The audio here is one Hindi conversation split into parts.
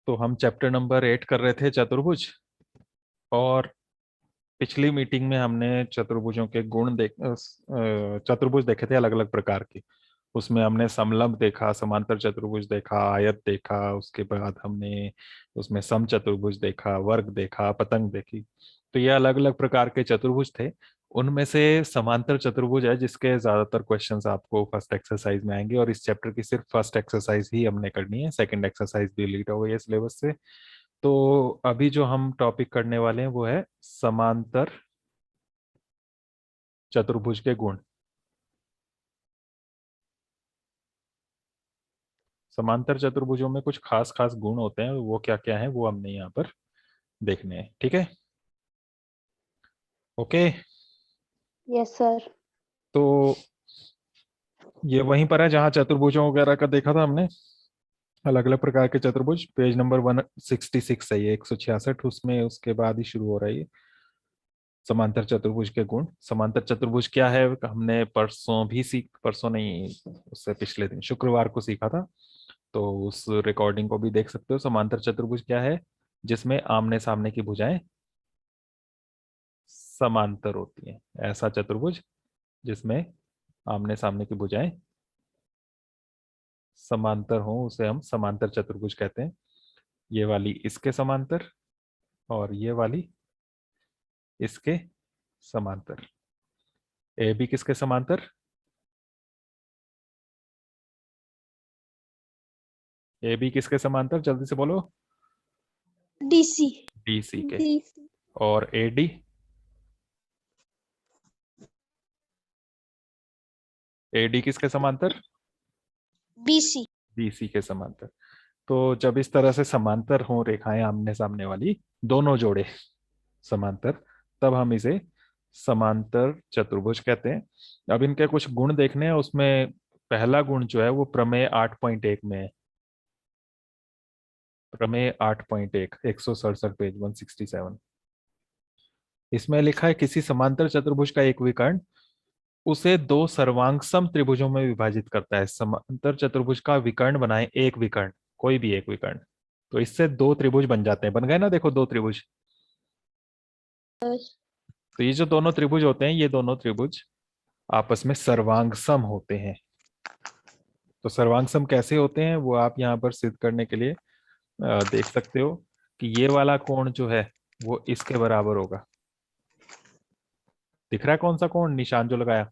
तो हम चैप्टर नंबर 8 कर रहे थे, चतुर्भुज। और पिछली मीटिंग में हमने चतुर्भुजों के गुण चतुर्भुज देखे थे अलग अलग प्रकार के। उसमें हमने समलंब देखा, समांतर चतुर्भुज देखा, आयत देखा, उसके बाद हमने उसमें समचतुर्भुज देखा, वर्ग देखा, पतंग देखी। तो ये अलग अलग प्रकार के चतुर्भुज थे। उनमें से समांतर चतुर्भुज है जिसके ज्यादातर क्वेश्चंस आपको फर्स्ट एक्सरसाइज में आएंगे, और इस चैप्टर की सिर्फ फर्स्ट एक्सरसाइज ही हमने करनी है, सेकंड एक्सरसाइज डिलीट हो गई है सिलेबस से। तो अभी जो हम टॉपिक करने वाले हैं वो है समांतर चतुर्भुज के गुण। समांतर चतुर्भुजों में कुछ खास खास गुण होते हैं, वो क्या क्या है वो हमने यहाँ पर देखने हैं। ठीक है, ओके। Yes sir. तो ये वहीं पर है जहाँ चतुर्भुजों वगैरह का देखा था हमने, अलग अलग प्रकार के चतुर्भुज। पेज नंबर 166 है ये, 166 उसमें, उसके बाद ही शुरू हो रहा है ये समांतर चतुर्भुज के गुण। समांतर चतुर्भुज क्या है हमने परसों नहीं, उससे पिछले दिन शुक्रवार को सीखा था। तो उस रिकॉर्डिंग को भी देख सकते हो। समांतर चतुर्भुज क्या है? जिसमें आमने सामने की भुजाएं समांतर होती हैं। ऐसा चतुर्भुज जिसमें आमने सामने की भुजाएं समांतर हो उसे हम समांतर चतुर्भुज कहते हैं। ये वाली इसके समांतर, और ये वाली इसके समांतर। ए बी किसके समांतर? ए बी किसके समांतर, जल्दी से बोलो। डीसी। डी सी के। डीसी। और ए डी? ए डी किसके समांतर? बीसी। बी सी के समांतर। तो जब इस तरह से समांतर हो रेखाएं आमने सामने वाली, दोनों जोड़े समांतर, तब हम इसे समांतर चतुर्भुज कहते हैं। अब इनके कुछ गुण देखने हैं। उसमें पहला गुण जो है वो प्रमेय 8.1 में है। प्रमेय 8.1, 167 पेज 167। इसमें लिखा है किसी समांतर चतुर्भुज का एक विकर्ण उसे दो सर्वांगसम त्रिभुजों में विभाजित करता है। समांतर चतुर्भुज का विकर्ण बनाए, एक विकर्ण, कोई भी एक विकर्ण, तो इससे दो त्रिभुज बन जाते हैं। बन गए ना, देखो दो त्रिभुज। तो ये जो दोनों त्रिभुज होते हैं, ये दोनों त्रिभुज आपस में सर्वांगसम होते हैं। तो सर्वांगसम कैसे होते हैं वो आप यहाँ पर सिद्ध करने के लिए देख सकते हो कि ये वाला कोण जो है वो इसके बराबर होगा। दिख रहा है कौन सा कोण, निशान जो लगाया?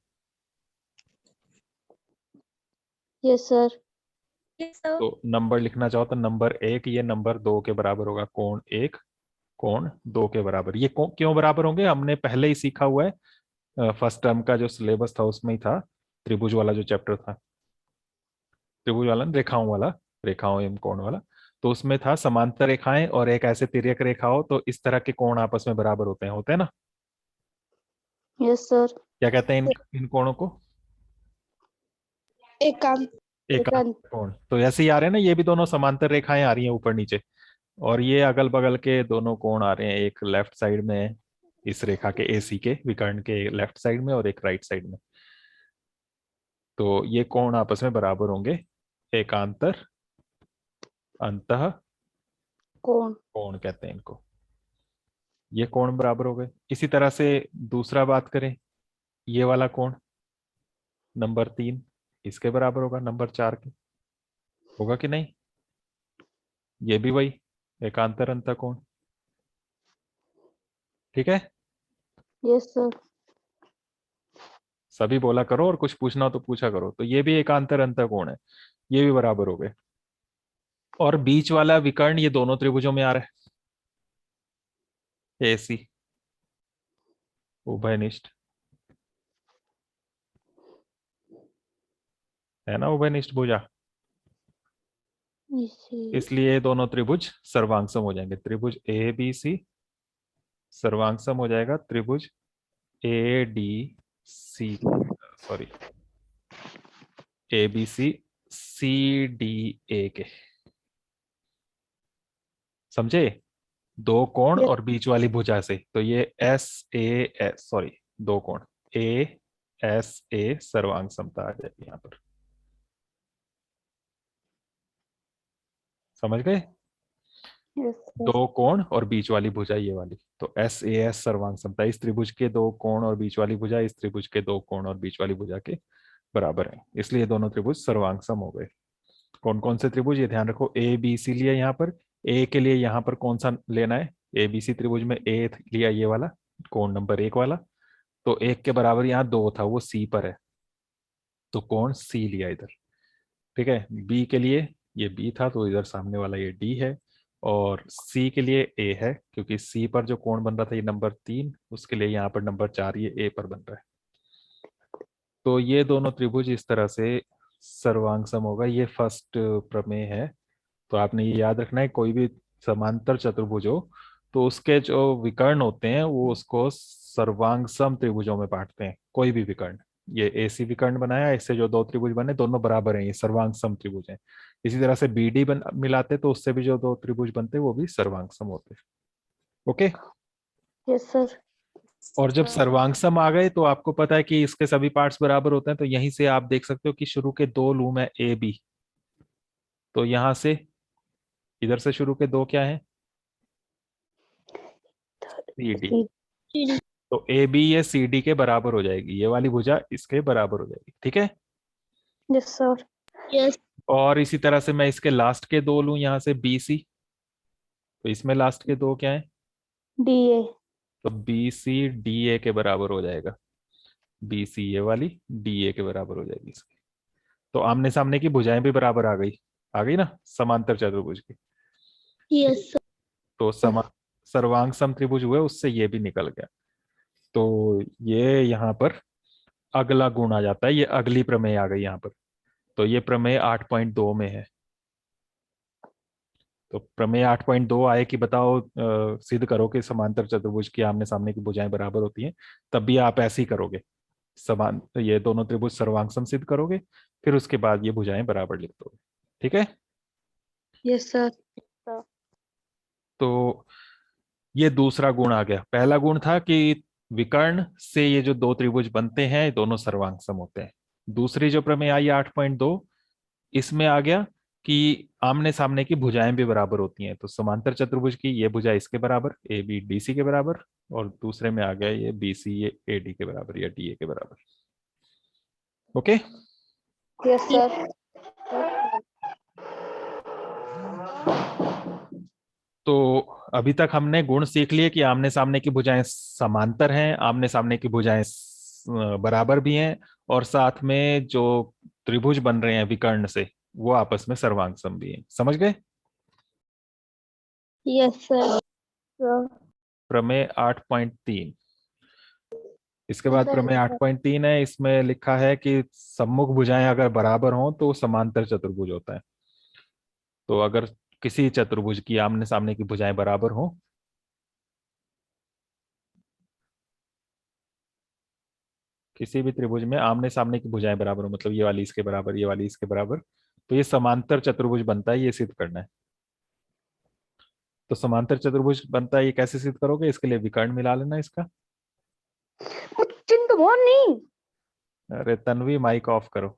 Yes sir. तो नंबर लिखना चाहो तो नंबर 1 ये नंबर 2 के बराबर होगा। कोण 1, कोण 2 के बराबर। ये क्यों बराबर होंगे, हमने पहले ही सीखा हुआ है। फर्स्ट टर्म का जो सिलेबस था उसमें ही था, त्रिभुज वाला जो चैप्टर था, त्रिभुज वाला न, रेखाओं वाला, रेखाओं एवं कोण वाला। तो उसमें था समांतर रेखाएं और एक ऐसे तिर्यक रेखा हो तो इस तरह के कोण आपस में बराबर होते हैं ना। Yes sir. क्या कहते हैं इन कोणों को? एकांत। एकांत एकांत। कोण। तो ऐसे ही आ रहे हैं ना, ये भी दोनों समांतर रेखाएं आ रही हैं ऊपर नीचे। और ये अगल बगल के दोनों कोण आ रहे हैं, एक लेफ्ट साइड में है इस रेखा के, एसी के विकर्ण के लेफ्ट साइड में, और एक राइट साइड में। तो ये कोण आपस में बराबर होंगे, एकांतर अंतः कोण। कोण कहते हैं इनको। ये कोण बराबर हो गए। इसी तरह से दूसरा बात करें, ये वाला कोण नंबर 3 इसके बराबर होगा नंबर 4 के। होगा कि नहीं? ये भी वही एकांतर अंतः कोण। ठीक है, यस सर। सभी बोला करो, और कुछ पूछना हो तो पूछा करो। तो ये भी एकांतर अंतः कोण है, ये भी बराबर हो गए। और बीच वाला विकर्ण ये दोनों त्रिभुजों में आ रहा है, एसी उभयनिष्ठ है ना, उभयनिष्ठ भुजा। इसी। इसलिए दोनों त्रिभुज सर्वांगसम हो जाएंगे। त्रिभुज ए बी सी सर्वांगसम हो जाएगा त्रिभुज A D C, sorry, A B C C D A के। समझे? दो कोण यस। और बीच वाली भुजा से, तो ये एस ए एस, सॉरी, दो कोण ए एस ए सर्वांग समता आ जाएगी यहाँ पर। समझ गए? Yes, sir. दो कोण और बीच वाली भुजा ये वाली, तो एस ए एस सर्वांग समता, इस त्रिभुज के दो कोण और बीच वाली भुजा इस त्रिभुज के दो कोण और बीच वाली भुजा के बराबर है, इसलिए दोनों त्रिभुज सर्वांग सम हो गए। कौन कौन से त्रिभुज, ये ध्यान रखो, ए बी सी लिया यहाँ पर, ए के लिए यहाँ पर कौन सा लेना है, ए बी सी त्रिभुज में ए लिया ये वाला कोण नंबर 1 वाला, तो 1 के बराबर यहाँ 2 था, वो सी पर है, तो कोण सी लिया इधर। ठीक है, बी के लिए ये बी था तो इधर सामने वाला ये डी है, और सी के लिए ए है क्योंकि सी पर जो कोण बन रहा था ये नंबर 3, उसके लिए यहाँ पर नंबर 4 ये ए पर बन रहा है। तो ये दोनों त्रिभुज इस तरह से सर्वांग सम होगा, ये फर्स्ट प्रमेय है। तो आपने ये याद रखना है, कोई भी समांतर चतुर्भुज हो तो उसके जो विकर्ण होते हैं वो उसको सर्वांग सम त्रिभुजों में बांटते हैं, कोई भी विकर्ण। ये एसी विकर्ण बनाया, इससे जो दो त्रिभुज बने दोनों बराबर हैं, ये सर्वांग सम त्रिभुज हैं। इसी तरह से बीडी मिलाते तो उससे भी जो दो त्रिभुज बनते वो भी सर्वांग सम होते। ओके। Yes, sir. और जब सर्वांग सम आ गए तो आपको पता है कि इसके सभी पार्ट्स बराबर होते हैं, तो यहीं से आप देख सकते हो कि शुरू के दो लूम है ए बी, तो यहां से इधर से शुरू के दो क्या है, सी डी, CD. तो ए बी ये सी डी के बराबर हो जाएगी, ये वाली भुजा इसके बराबर हो जाएगी। ठीक है, Yes, sir. Yes. और इसी तरह से मैं इसके लास्ट के दो लूं यहाँ से बी सी, तो इसमें लास्ट के दो क्या है, DA. तो बी सी डी ए के बराबर हो जाएगा, बी सी ये वाली डी ए के बराबर हो जाएगी इसकी। तो आमने सामने की भुजाएं भी बराबर आ गई ना समांतर चतुर्भुज की। Yes, sir. तो सर्वांग सम त्रिभुज हुए, उससे ये भी निकल गया। तो ये यहाँ पर अगला गुण आ जाता है, ये अगली प्रमेय आ गई यहाँ पर। तो ये प्रमेय 8.2 में है। तो प्रमेय 8.2 आए कि बताओ सिद्ध करो कि समांतर चतुर्भुज की आमने सामने की भुजाएं बराबर होती हैं, तब भी आप ऐसे ही करोगे, समान ये दोनों त्रिभुज सर्वांग सम सिद्ध करोगे, फिर उसके बाद ये भुजाएं बराबर लिख दोगे। ठीक है, Yes, sir. तो ये दूसरा गुण आ गया। पहला गुण था कि विकर्ण से ये जो दो त्रिभुज बनते हैं दोनों सर्वांग सम होते हैं। दूसरी जो प्रमेय आई 8.2, इसमें आ गया कि आमने सामने की भुजाएं भी बराबर होती हैं, तो समांतर चतुर्भुज की ये भुजा इसके बराबर ए बी डी सी के बराबर, और दूसरे में आ गया ये बी सी ये ए डी के बराबर या डी ए के बराबर। ओके। Yes, sir. तो अभी तक हमने गुण सीख लिए कि आमने सामने की भुजाएं समांतर हैं, आमने सामने की भुजाएं बराबर भी हैं, और साथ में जो त्रिभुज बन रहे हैं विकर्ण से वो आपस में सर्वांग सम भी हैं। समझ गए? Yes, sir. प्रमेय 8.3। इसके बाद प्रमेय 8.3 है, इसमें लिखा है कि सम्मुख भुजाएं अगर बराबर हों तो समांतर चतुर्भुज होता है। तो अगर किसी चतुर्भुज की आमने सामने की भुजाएं बराबर हों, किसी भी त्रिभुज में आमने सामने की भुजाएं बराबर हो, मतलब ये वाली इसके बराबर ये वाली इसके बराबर, तो ये समांतर चतुर्भुज बनता है, ये सिद्ध करना है। तो समांतर चतुर्भुज बनता है, ये कैसे सिद्ध करोगे? इसके लिए विकर्ण मिला लेना इसका। चिंटू मोहन नहीं। अरे तन्वी, माइक ऑफ करो।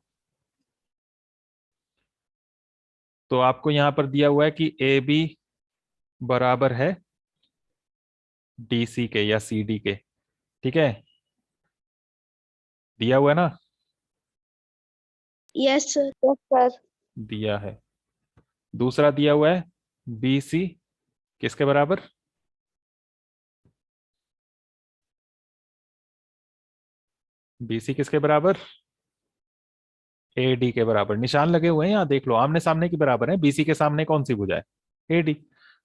तो आपको यहां पर दिया हुआ है कि ए बी बराबर है डी सी के या सी डी के। ठीक है, दिया हुआ है ना? Yes, sir. Yes, sir. दिया है। दूसरा दिया हुआ है बी सी किसके बराबर, बी सी किसके बराबर, ए डी के बराबर। निशान लगे हुए हैं यहाँ, देख लो, आमने सामने की बराबर है, बीसी के सामने कौन सी भुजा है, ए डी,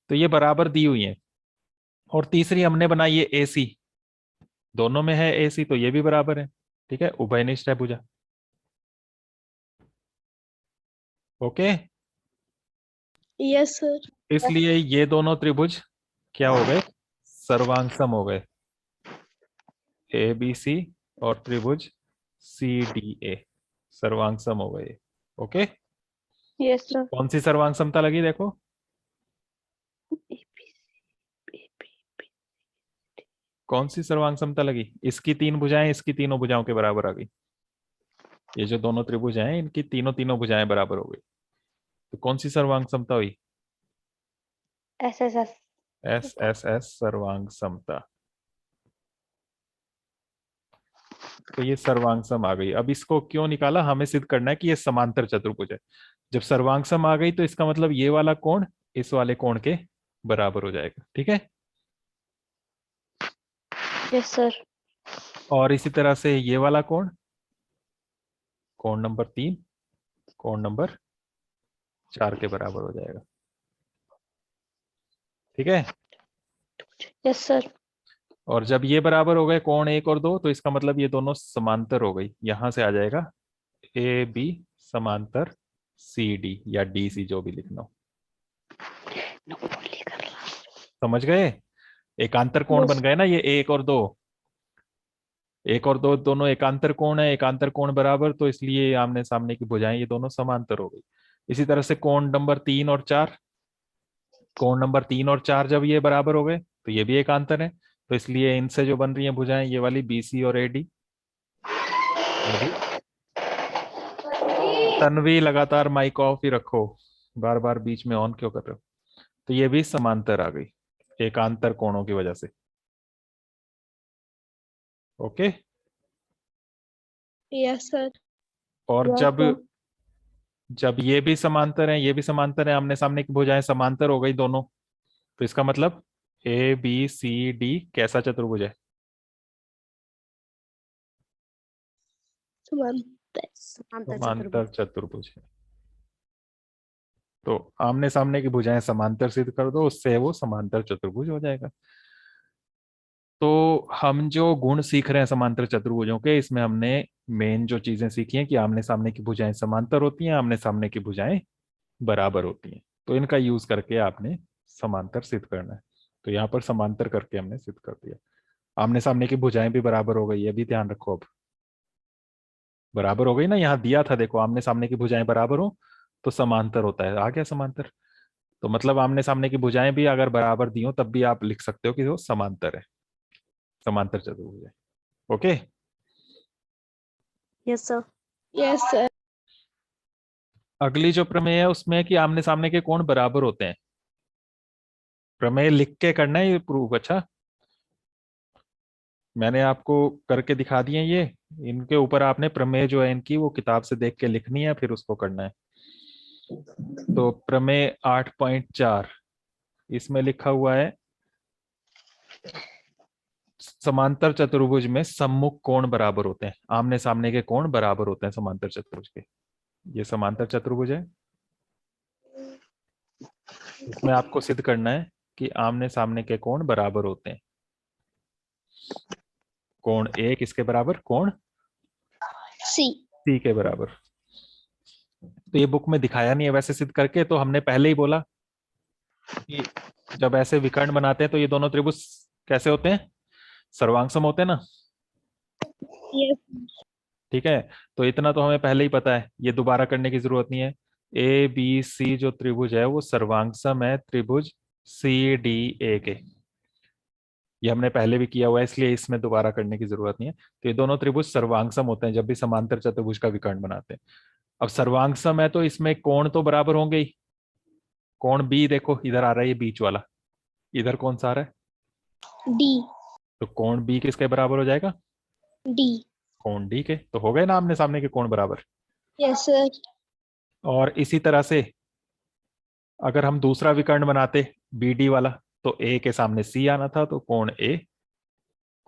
तो ये बराबर दी हुई है। और तीसरी हमने बनाई है ए सी, दोनों में है ए सी तो ये भी बराबर है। ठीक है, उभयनिष्ठ है भुजा। Okay, Yes, sir. इसलिए ये दोनों त्रिभुज क्या हो गए, सर्वांग सम हो गए, ए बी सी और त्रिभुज सी डी ए सर्वांग सम हो गए। Okay, Yes, sir. कौन सी सर्वांग समता लगी देखो, कौन सी सर्वांग समता लगी, इसकी तीन भुजाएं इसकी तीनों भुजाओं के बराबर आ गई। ये जो दोनों त्रिभुज हैं इनकी तीनों तीनों भुजाएं बराबर हो गई, तो कौन सी सर्वांग समता हुई, SSS। SSS सर्वांग समता। तो ये सर्वांग सम आ गई। अब इसको क्यों निकाला, हमें सिद्ध करना है कि ये समांतर चतुर्भुज है। जब सर्वांग सम आ गई तो इसका मतलब ये वाला कोण इस वाले कोण के बराबर हो जाएगा, ठीक है। Yes sir. और इसी तरह से ये वाला कोण, कोण नंबर 3 कोण नंबर 4 के बराबर हो जाएगा, ठीक है। Yes sir. और जब ये बराबर हो गए कोण 1 और 2, तो इसका मतलब ये दोनों समांतर हो गई। यहां से आ जाएगा ए बी समांतर सी डी या डी सी, जो भी लिखना हो। समझ गए, एकांतर कोण बन यस। गए ना ये 1 और 2। 1 और 2 दोनों एकांतर कोण है, एकांतर कोण बराबर, तो इसलिए आमने सामने की भुजाएं ये दोनों समांतर हो गई। इसी तरह से कोण नंबर 3 और 4, कोण नंबर 3 और 4 जब ये बराबर हो गए तो ये भी एकांतर है, तो इसलिए इनसे जो बन रही है भुजाएं ये वाली बी सी और ए डी, ये भी। तन्वी लगातार माइक ऑफ ही रखो, बार बार बीच में ऑन क्यों कर रहे हो। तो ये भी समांतर आ गई एकांतर कोणों की वजह से। ओके। Yes sir. और यस जब सर। जब ये भी समांतर है, ये भी समांतर है, आमने सामने की भुजाएं समांतर हो गई दोनों, तो इसका मतलब ए बी सी डी कैसा चतुर्भुज है। समांतर। समांतर चतुर्भुज है। तो आमने सामने की भुजाएं समांतर सिद्ध कर दो, उससे वो समांतर चतुर्भुज हो जाएगा। तो हम जो गुण सीख रहे हैं समांतर चतुर्भुजों के, इसमें हमने मेन जो चीजें सीखी हैं कि आमने सामने की भुजाएं समांतर होती हैं, आमने सामने की भुजाएं बराबर होती हैं। तो इनका यूज करके आपने समांतर सिद्ध करना है। तो यहाँ पर समांतर करके हमने सिद्ध कर दिया। आमने सामने की भुजाएं भी बराबर हो गई, ये भी ध्यान रखो। अब बराबर हो गई ना, यहाँ दिया था देखो, आमने सामने की भुजाएं बराबर हो तो समांतर होता है, आ गया समांतर। तो मतलब आमने सामने की भुजाएं भी अगर बराबर दी हो तब भी आप लिख सकते हो कि वो समांतर है, समांतर चतुर्भुज है। Okay. Yes sir. Yes sir. अगली जो प्रमेय है उसमें है कि आमने सामने के कोण बराबर होते हैं। प्रमेय लिख के करना है ये प्रूफ। अच्छा, मैंने आपको करके दिखा दिए ये, इनके ऊपर आपने प्रमेय जो है इनकी वो किताब से देख के लिखनी है, फिर उसको करना है। तो प्रमेय 8.4 इसमें लिखा हुआ है, समांतर चतुर्भुज में सम्मुख कोण बराबर होते हैं, आमने सामने के कोण बराबर होते हैं समांतर चतुर्भुज के। ये समांतर चतुर्भुज है, इसमें आपको सिद्ध करना है कि आमने सामने के कोण बराबर होते हैं। कोण ए किसके बराबर, कोण सी। सी के बराबर। तो ये बुक में दिखाया नहीं है वैसे सिद्ध करके, तो हमने पहले ही बोला कि जब ऐसे विकर्ण बनाते हैं तो ये दोनों त्रिभुज कैसे होते हैं, सर्वांगसम होते हैं ना। यस। ठीक है, तो इतना तो हमें पहले ही पता है, ये दोबारा करने की जरूरत नहीं है। ए बी सी जो त्रिभुज है वो सर्वांगसम है त्रिभुज सी डी ए के। ये हमने पहले भी किया हुआ है, इसलिए इसमें दोबारा करने की जरूरत नहीं है। तो ये दोनों त्रिभुज सर्वांगसम होते हैं जब भी समांतर चतुर्भुज का विकर्ण बनाते हैं। अब सर्वांगसम है तो इसमें कोण तो बराबर होंगे ही। कोण बी देखो इधर आ रहा है, ये बीच वाला, इधर कौन सा आ रहा है, डी। तो कोण बी किसके बराबर हो जाएगा, डी। कोण डी के। तो हो गए ना आमने सामने के कोण बराबर। Yes sir. और इसी तरह से अगर हम दूसरा विकर्ण बनाते बी डी वाला, तो ए के सामने सी आना था, तो कोण ए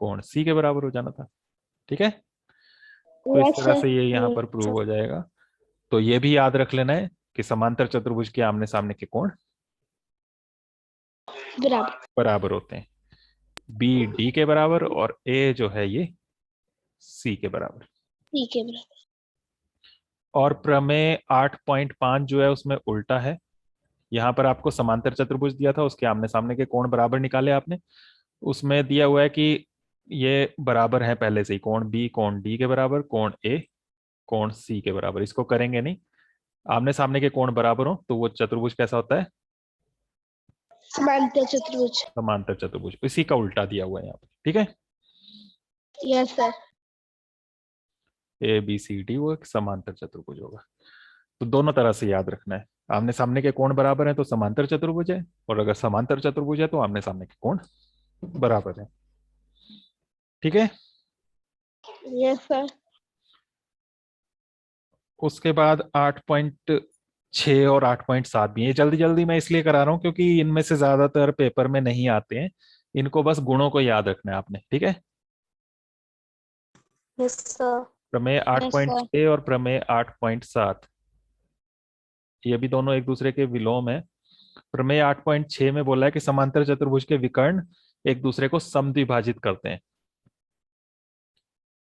कोण सी के बराबर हो जाना था, ठीक है। तो इस यस तरह सर। से ये यहाँ पर प्रूव हो जाएगा। तो ये भी याद रख लेना है कि समांतर चतुर्भुज के आमने सामने के कोण बराबर। बराबर होते हैं, बी डी के बराबर और ए जो है ये सी के बराबर। ठीक है बराबर। और प्रमेय 8.5 जो है उसमें उल्टा है। यहाँ पर आपको समांतर चतुर्भुज दिया था, उसके आमने सामने के कोण बराबर निकाले आपने। उसमें दिया हुआ है कि ये बराबर है पहले से ही, कोण बी कोण डी के बराबर, कोण ए कोण सी के बराबर। इसको करेंगे नहीं, आमने सामने के कोण बराबर हो तो वो चतुर्भुज कैसा होता है, समांतर चतुर्भुज। समांतर चतुर्भुज। इसी का उल्टा दिया हुआ है यहाँ पर, ठीक है। Yes sir. A B C D वो एक समांतर चतुर्भुज होगा। तो दोनों तरह से याद रखना है। आमने सामने के कोण बराबर है तो समांतर चतुर्भुज है, और अगर समांतर चतुर्भुज है तो आमने सामने के कोण बराबर है। ठीक है। Yes sir. उसके बाद 8.6 और 8.7 भी, ये जल्दी जल्दी मैं इसलिए करा रहा हूं क्योंकि इनमें से ज्यादातर पेपर में नहीं आते हैं। इनको बस गुणों को याद रखना है आपने, ठीक है। Yes sir. प्रमेय यस सर। 8.6 और प्रमेय 8.7, ये भी दोनों एक दूसरे के विलोम है। प्रमेय 8.6 में बोला है कि समांतर चतुर्भुज के विकर्ण एक दूसरे को समद्विभाजित करते हैं।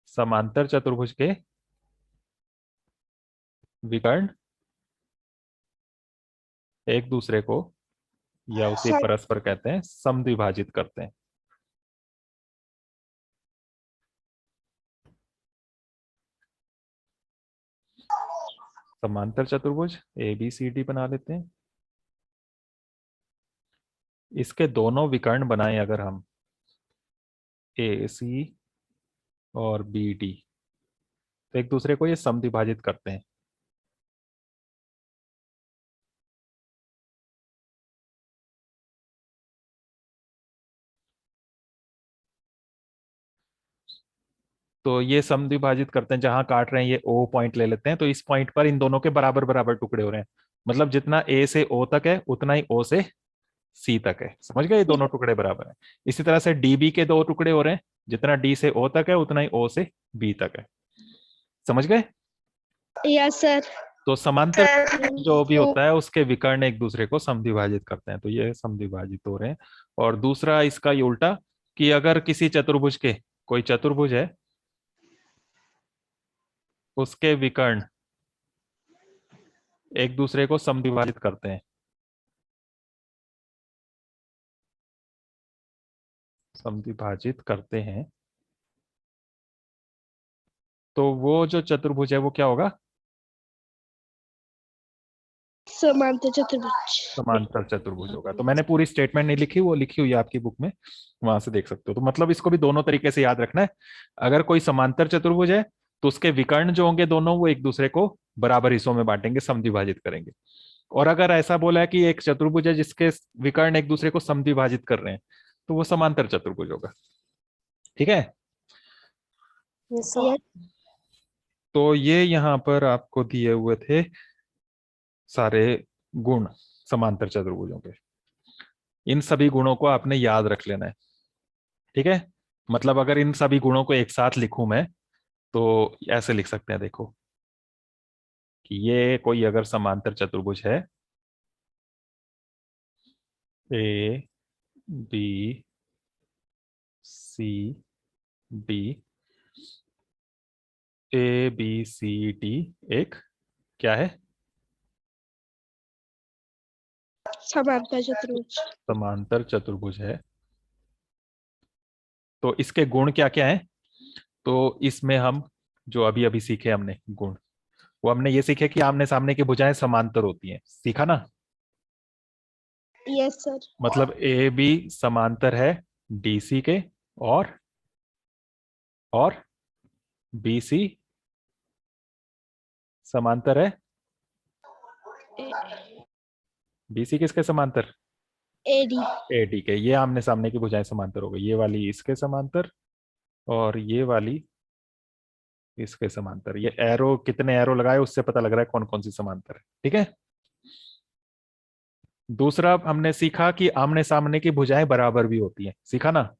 समांतर चतुर्भुज के विकर्ण एक दूसरे को, या उसे परस्पर कहते हैं, समद्विभाजित करते हैं। समांतर चतुर्भुज ए बी सी डी बना लेते हैं। इसके दोनों विकर्ण बनाएं अगर हम, ए सी और बी डी, तो एक दूसरे को ये समद्विभाजित करते हैं। तो ये समद्विभाजित करते हैं, जहां काट रहे हैं ये ओ पॉइंट ले लेते हैं, तो इस पॉइंट पर इन दोनों के बराबर बराबर टुकड़े हो रहे हैं। मतलब जितना ए से ओ तक है उतना ही ओ से सी तक है। समझ गए, ये दोनों टुकड़े बराबर हैं। इसी तरह से डी बी के दो टुकड़े हो रहे हैं, जितना डी से ओ तक है उतना ही ओ से बी तक है। समझ गए। Yes sir. तो समांतर जो भी होता है उसके विकर्ण एक दूसरे को समद्विभाजित करते हैं, तो ये समद्विभाजित हो रहे हैं। और दूसरा इसका ये उल्टा, कि अगर किसी चतुर्भुज के, कोई चतुर्भुज है, उसके विकर्ण एक दूसरे को समद्विभाजित करते हैं, समद्विभाजित करते हैं, तो वो जो चतुर्भुज है वो क्या होगा? समांतर चतुर्भुज। समांतर चतुर्भुज होगा। तो मैंने पूरी स्टेटमेंट नहीं लिखी, वो लिखी हुई है आपकी बुक में, वहां से देख सकते हो। तो मतलब इसको भी दोनों तरीके से याद रखना है। अगर कोई समांतर चतुर्भुज है तो उसके विकर्ण जो होंगे दोनों, वो एक दूसरे को बराबर हिस्सों में बांटेंगे, समद्विभाजित करेंगे। और अगर ऐसा बोला है कि एक चतुर्भुज है जिसके विकर्ण एक दूसरे को समद्विभाजित कर रहे हैं, तो वो समांतर चतुर्भुज होगा। ठीक है। Yes sir. तो ये यहाँ पर आपको दिए हुए थे सारे गुण समांतर चतुर्भुजों के। इन सभी गुणों को आपने याद रख लेना है। ठीक है। मतलब अगर इन सभी गुणों को एक साथ लिखूं मैं, तो ऐसे लिख सकते हैं, देखो कि ये कोई अगर समांतर चतुर्भुज है, A B C D, A B C D एक क्या है? समांतर चतुर्भुज। समांतर चतुर्भुज है। तो इसके गुण क्या क्या हैं? तो इसमें हम जो अभी अभी सीखे हमने गुण, वो हमने ये सीखे कि आमने सामने की भुजाएं समांतर होती हैं, सीखा ना। Yes sir. मतलब ए बी समांतर है डीसी के, और बी सी समांतर है, बीसी किसके समांतर? एडी। एडी के। ये आमने सामने की भुजाएं समांतर हो गई, ये वाली इसके समांतर और ये वाली इसके समांतर। ये एरो, कितने एरो लगाए उससे पता लग रहा है कौन कौन सी समांतर है। ठीक है। दूसरा हमने सीखा कि आमने सामने की भुजाएं बराबर भी होती हैं, सीखा ना।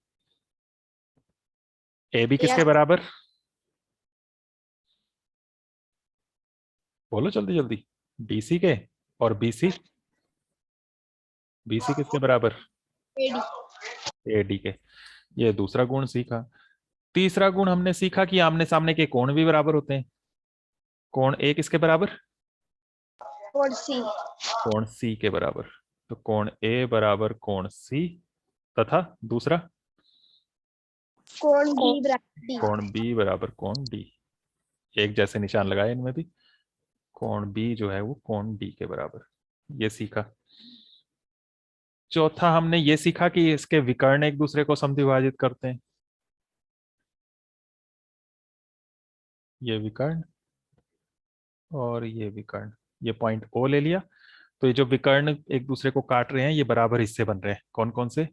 ए बी किसके यस। बराबर? बोलो जल्दी जल्दी। डीसी के। और बीसी, बीसी किसके बराबर? एडी। एडी के। ये दूसरा गुण सीखा। तीसरा गुण हमने सीखा कि आमने सामने के कोण भी बराबर होते हैं। कोण ए किसके बराबर? और सी। कोण सी के बराबर। तो कोण ए बराबर कोण सी, तथा दूसरा कोण बी बराबर डी। कोण बी बराबर कोण डी। एक जैसे निशान लगाए इनमें भी। कोण बी जो है वो कोण डी के बराबर, ये सीखा। चौथा हमने ये सीखा कि इसके विकर्ण एक दूसरे को समद्विभाजित करते हैं। ये विकर्ण और ये विकर्ण, ये पॉइंट ओ ले लिया। तो ये जो विकर्ण एक दूसरे को काट रहे हैं ये बराबर हिस्से बन रहे हैं। कौन कौन से?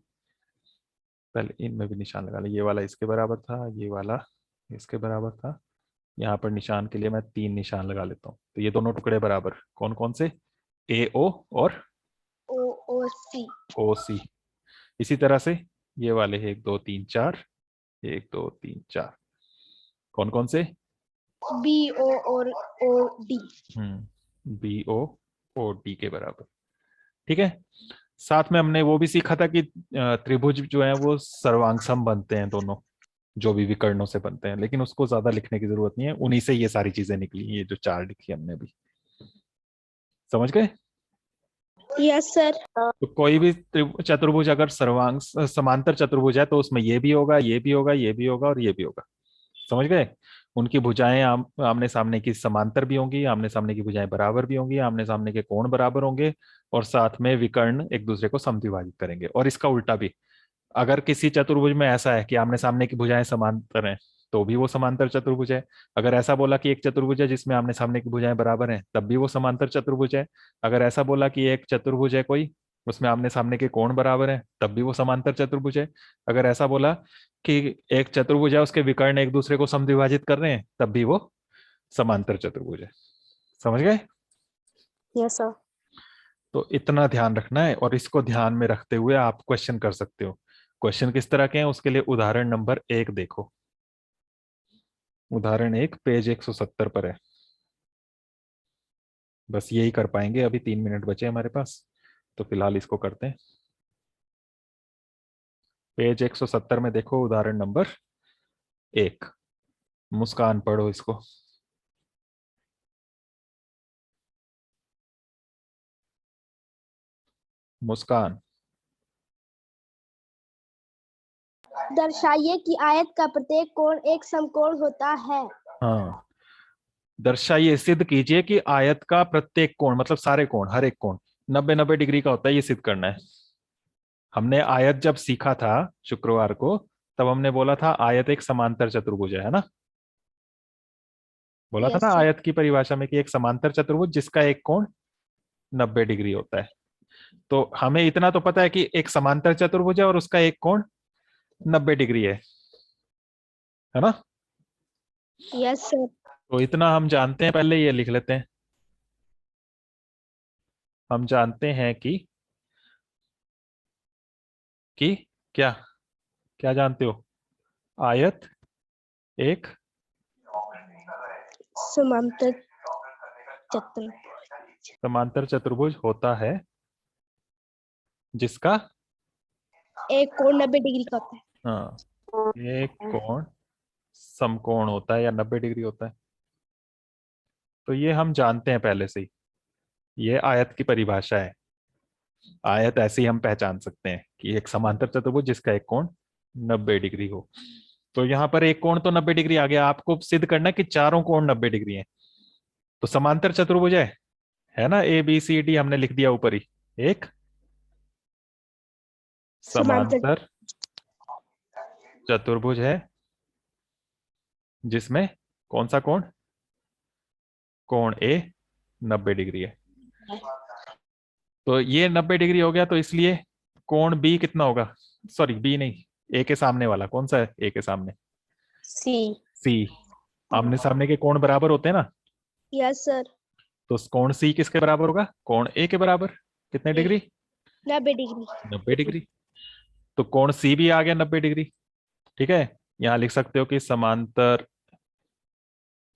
पहले इनमें भी निशान लगा ले। ये वाला इसके बराबर था, ये वाला इसके बराबर था। यहाँ पर निशान के लिए मैं 3 निशान लगा लेता हूँ। तो ये दोनों टुकड़े बराबर कौन कौन से? AO और OC OC। इसी तरह से ये वाले 1 2 3 4, 1 2 3 4 कौन कौन से? BO और OD BO OD के बराबर। ठीक है। साथ में हमने वो भी सीखा था कि त्रिभुज जो है वो सर्वांगसम बनते हैं दोनों, जो भी विकर्णों से बनते हैं, लेकिन उसको ज्यादा लिखने की जरूरत नहीं है, उन्हीं से ये सारी चीजें निकली, ये जो 4 लिखी हमने भी। समझ गए? Yes sir. तो कोई भी चतुर्भुज अगर सर्वांग समांतर चतुर्भुज है तो उसमें ये भी होगा, ये भी होगा, ये भी होगा और ये भी होगा। समझ गए? उनकी भुजाएं आमने सामने की समांतर भी होंगी, आमने सामने की भुजाएं बराबर भी होंगी, आमने सामने के कोण बराबर होंगे, और साथ में विकर्ण एक दूसरे को समद्विभाजित करेंगे। और इसका उल्टा भी, अगर किसी चतुर्भुज में ऐसा है कि आमने सामने की भुजाएं समांतर हैं तो भी वो समांतर चतुर्भुज है। अगर ऐसा बोला कि एक चतुर्भुज है जिसमें आमने सामने की भुजाएं बराबर हैं तब भी वो समांतर चतुर्भुज है। अगर ऐसा बोला कि एक चतुर्भुज है कोई, उसमें आमने सामने के कोण बराबर हैं तब भी वो समांतर चतुर्भुज है। अगर ऐसा बोला कि एक चतुर्भुज है उसके विकर्ण एक दूसरे को समद्विभाजित कर रहे हैं तब भी वो समांतर चतुर्भुज है। समझ गए? Yes sir. तो इतना ध्यान रखना है, और इसको ध्यान में रखते हुए आप क्वेश्चन कर सकते हो। क्वेश्चन किस तरह के हैं उसके लिए उदाहरण नंबर 1 देखो। उदाहरण 1 पेज 170 पर है। बस यही कर पाएंगे, अभी 3 मिनट बचे हमारे पास, तो फिलहाल इसको करते हैं। पेज 170 में देखो उदाहरण नंबर 1। मुस्कान पढ़ो इसको। मुस्कान। दर्शाइए कि आयत का प्रत्येक कोण एक समकोण होता है। हाँ, दर्शाइए, सिद्ध कीजिए कि आयत का प्रत्येक कोण, मतलब सारे कोण, हर एक कोण 90-90 डिग्री का होता है, ये सिद्ध करना है। हमने आयत जब सीखा था शुक्रवार को, तब हमने बोला था आयत एक समांतर चतुर्भुज है ना? बोला था यस ना सर। आयत की परिभाषा में कि एक समांतर चतुर्भुज जिसका एक कोण 90 डिग्री होता है। तो हमें इतना तो पता है कि एक समांतर चतुर्भुज है और उसका एक कोण 90 डिग्री है ना? Yes sir. तो इतना हम जानते हैं, पहले ये लिख लेते हैं। हम जानते हैं कि क्या क्या जानते हो? आयत एक समांतर चतुर्भुज समांतर चतुर्भुज होता है जिसका एक कोण 90 डिग्री का होता है। हाँ, एक कोण समकोण होता है या 90 डिग्री होता है। तो ये हम जानते हैं पहले से ही, ये आयत की परिभाषा है। आयत ऐसे ही हम पहचान सकते हैं कि एक समांतर चतुर्भुज जिसका एक कोण 90 डिग्री हो। तो यहाँ पर एक कोण तो 90 डिग्री आ गया, आपको सिद्ध करना है कि चारों कोण 90 डिग्री हैं। तो समांतर चतुर्भुज है ना? ABCD हमने लिख दिया ऊपर ही। एक समांतर समांतर चतुर्भुज है जिसमें कौन सा कोण? कोण A 90 डिग्री है। तो ये 90 डिग्री हो गया, तो इसलिए कोण B कितना होगा? सॉरी, B नहीं, A के सामने वाला कौन सा है? A के सामने सी। C। आमने सामने के कोण बराबर होते हैं ना? Yes sir. तो कोण C किसके बराबर होगा? कोण A के बराबर। कितने डिग्री? 90 डिग्री। 90 डिग्री। तो कोण C भी आ गया 90 डिग्री। ठीक है, यहां लिख सकते हो कि समांतर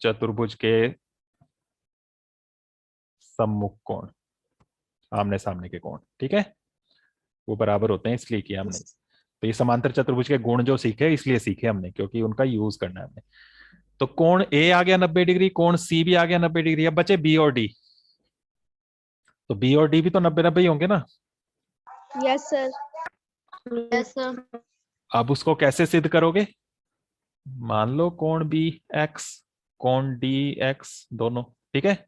चतुर्भुज के सम्मुख कोण, आमने सामने के कोण, ठीक है, वो बराबर होते हैं, इसलिए किया हमने। तो ये समांतर चतुर्भुज के गुण जो सीखे इसलिए सीखे हमने, क्योंकि उनका यूज करना है हमने। तो कोण A आ गया 90 डिग्री, कोण C भी आ गया 90 डिग्री। अब बचे B और D। तो B और D भी तो 90-90 ही होंगे ना? Yes sir. Yes sir. अब उसको कैसे सिद्ध करोगे? मान लो कोण B X, कोण D X दोनों, ठीक है।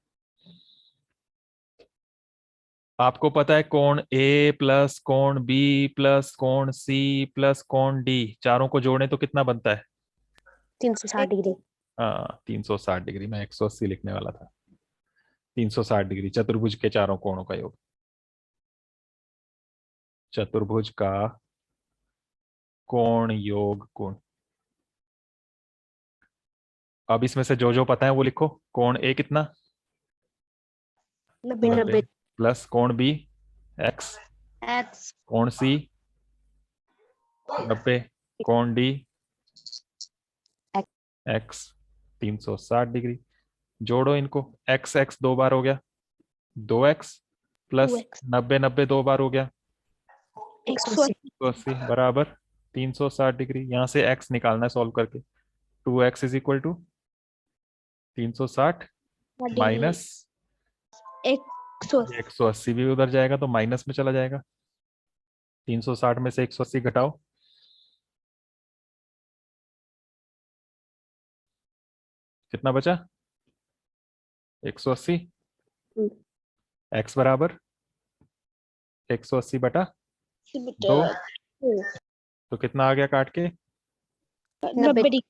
आपको पता है कोण A प्लस कोण B प्लस कोण C प्लस कोण D, चारों को जोड़े तो कितना बनता है? 360 डिग्री। हाँ, 360 डिग्री। मैं 180 लिखने वाला था। 360 डिग्री चतुर्भुज के चारों कोणों का योग। चतुर्भुज का कोण योग गुण। अब इसमें से जो जो पता है वो लिखो। कोण ए कितना? 90 प्लस कोण बी एक्स, x कोण सी 90, कोण डी एक्स 360 डिग्री। जोड़ो इनको, एक्स एक्स 2 बार हो गया 2x प्लस 2x 90 90 2 बार हो गया 180 180 बराबर 360 डिग्री। यहां से x निकालना है सॉल्व करके। 2x is equal to 360 minus 180 180 भी उधर जाएगा तो माइनस में चला जाएगा। 360 में से 180 घटाओ, कितना बचा? 180। x बराबर 180 बटा 2, तो कितना आ गया काट के? 90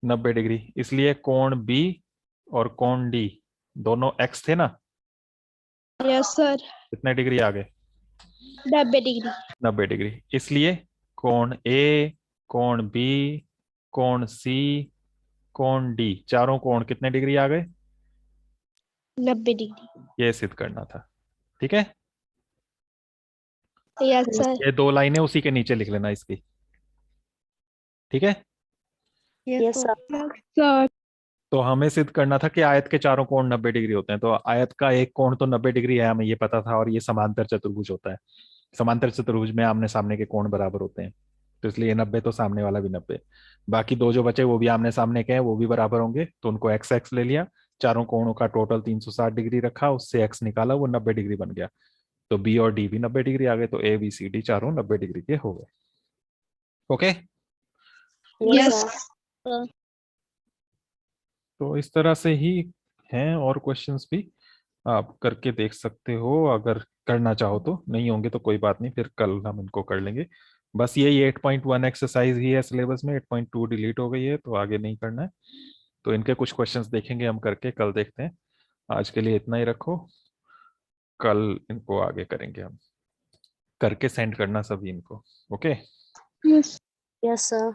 90 डिग्री। इसलिए कोण बी और कोण डी दोनों x थे ना, यस सर कितने डिग्री आ गए? 90 डिग्री 90 डिग्री। इसलिए कोण ए, कोण बी, कोण सी, कोण डी, चारों कोण कितने डिग्री आ गए? 90 डिग्री ये सिद्ध करना था। ठीक है, यस सर ये 2 लाइनें उसी के नीचे लिख लेना इसकी। ठीक है, यस सर सर तो हमें सिद्ध करना था कि आयत के चारों कोण 90 डिग्री होते हैं। तो आयत का एक कोण तो 90 डिग्री है, हमें ये पता था, और ये समांतर चतुर्भुज होता है। समांतर चतुर्भुज में आमने सामने के कोण बराबर होते हैं, तो इसलिए 90 तो सामने वाला भी 90। बाकी दो जो बचे वो भी आमने सामने के हैं, वो भी बराबर होंगे, तो उनको एक्स एक्स ले लिया। चारों कोणों का टोटल 360 डिग्री रखा, उससे एक्स निकाला, वो 90 डिग्री बन गया। तो बी और डी भी 90 डिग्री आ गए, तो ए बी सी डी चारों 90 डिग्री के हो गए। ओके, यस सर तो इस तरह से ही हैं, और क्वेश्चंस भी आप करके देख सकते हो अगर करना चाहो तो। नहीं होंगे तो कोई बात नहीं, फिर कल हम इनको कर लेंगे। बस यही 8.1 एक्सरसाइज ही है सिलेबस में, 8.2 डिलीट हो गई है तो आगे नहीं करना है। तो इनके कुछ क्वेश्चंस देखेंगे हम करके, कल देखते हैं। आज के लिए इतना ही रखो, कल इनको आगे करेंगे हम। करके सेंड करना सभी इनको। ओके। Yes yes sir